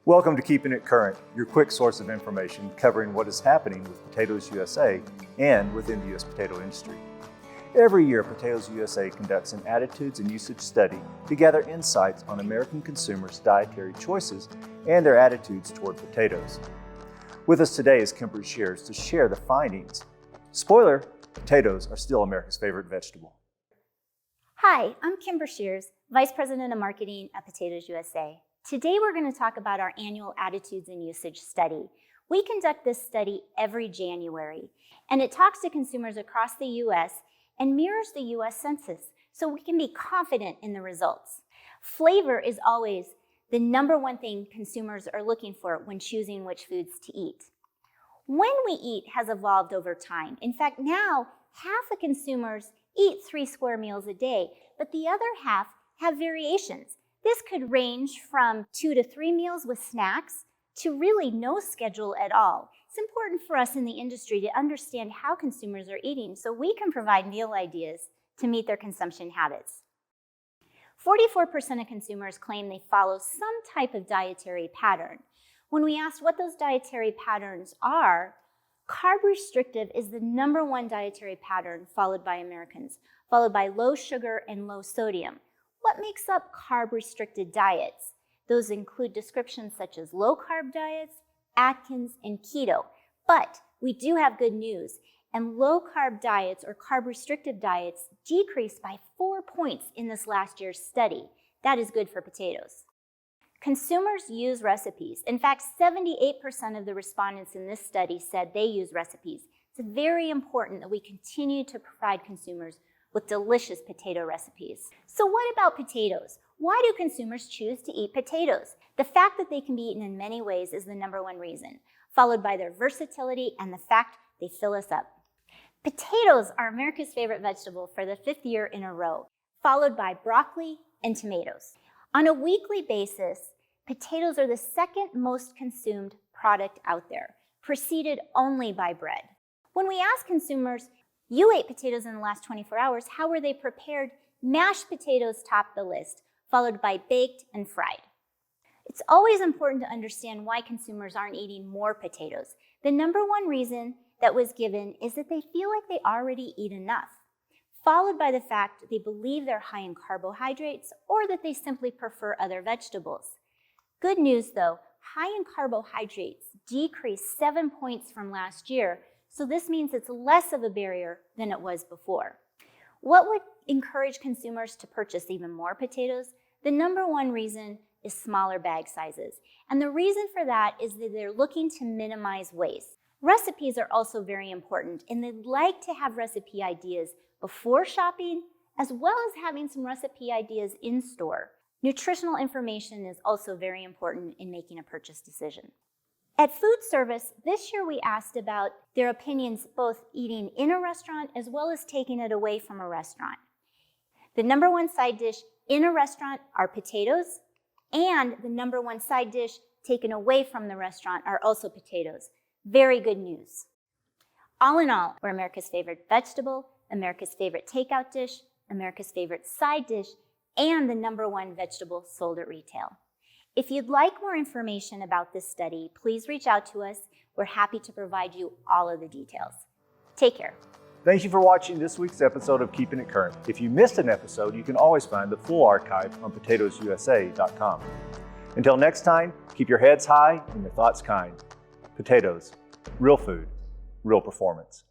Welcome to Keeping It Current, your quick source of information covering what is happening with Potatoes USA and within the U.S. potato industry. Every year, Potatoes USA conducts an attitudes and usage study to gather insights on American consumers' dietary choices and their attitudes toward potatoes. With us today is Kim Breshears to share the findings. Spoiler, potatoes are still America's favorite vegetable. Hi, I'm Kim Breshears, Vice President of Marketing at Potatoes USA. Today we're going to talk about our annual Attitudes and Usage study. We conduct this study every January, and it talks to consumers across the U.S. and mirrors the U.S. Census, so we can be confident in the results. Flavor is always the number one thing consumers are looking for when choosing which foods to eat. When we eat has evolved over time. In fact, now half of consumers eat 3 square meals a day, but the other half have variations. This could range from 2 to 3 meals with snacks to really no schedule at all. It's important for us in the industry to understand how consumers are eating so we can provide meal ideas to meet their consumption habits. 44% of consumers claim they follow some type of dietary pattern. When we asked what those dietary patterns are, carb restrictive is the number one dietary pattern followed by Americans, followed by low sugar and low sodium. What makes up carb-restricted diets? Those include descriptions such as low-carb diets, Atkins, and keto. But we do have good news, and low-carb diets or carb-restrictive diets decreased by 4 points in this last year's study. That is good for potatoes. Consumers use recipes. In fact, 78% of the respondents in this study said they use recipes. It's very important that we continue to provide consumers with delicious potato recipes. So what about potatoes? Why do consumers choose to eat potatoes? The fact that they can be eaten in many ways is the number one reason, followed by their versatility and the fact they fill us up. Potatoes are America's favorite vegetable for the 5th year in a row, followed by broccoli and tomatoes. On a weekly basis, potatoes are the second most consumed product out there, preceded only by bread. When we ask consumers, you ate potatoes in the last 24 hours, how were they prepared? Mashed potatoes top the list, followed by baked and fried. It's always important to understand why consumers aren't eating more potatoes. The number one reason that was given is that they feel like they already eat enough, followed by the fact that they believe they're high in carbohydrates or that they simply prefer other vegetables. Good news though, high in carbohydrates decreased 7 points from last year, so this means it's less of a barrier than it was before. What would encourage consumers to purchase even more potatoes? The number one reason is smaller bag sizes. And the reason for that is that they're looking to minimize waste. Recipes are also very important, and they'd like to have recipe ideas before shopping, as well as having some recipe ideas in store. Nutritional information is also very important in making a purchase decision. At food service, this year we asked about their opinions both eating in a restaurant as well as taking it away from a restaurant. The number one side dish in a restaurant are potatoes, and the number one side dish taken away from the restaurant are also potatoes. Very good news. All in all, we're America's favorite vegetable, America's favorite takeout dish, America's favorite side dish, and the number one vegetable sold at retail. If you'd like more information about this study, please reach out to us. We're happy to provide you all of the details. Take care. Thank you for watching this week's episode of Keeping It Current. If you missed an episode, you can always find the full archive on potatoesusa.com. Until next time, keep your heads high and your thoughts kind. Potatoes, real food, real performance.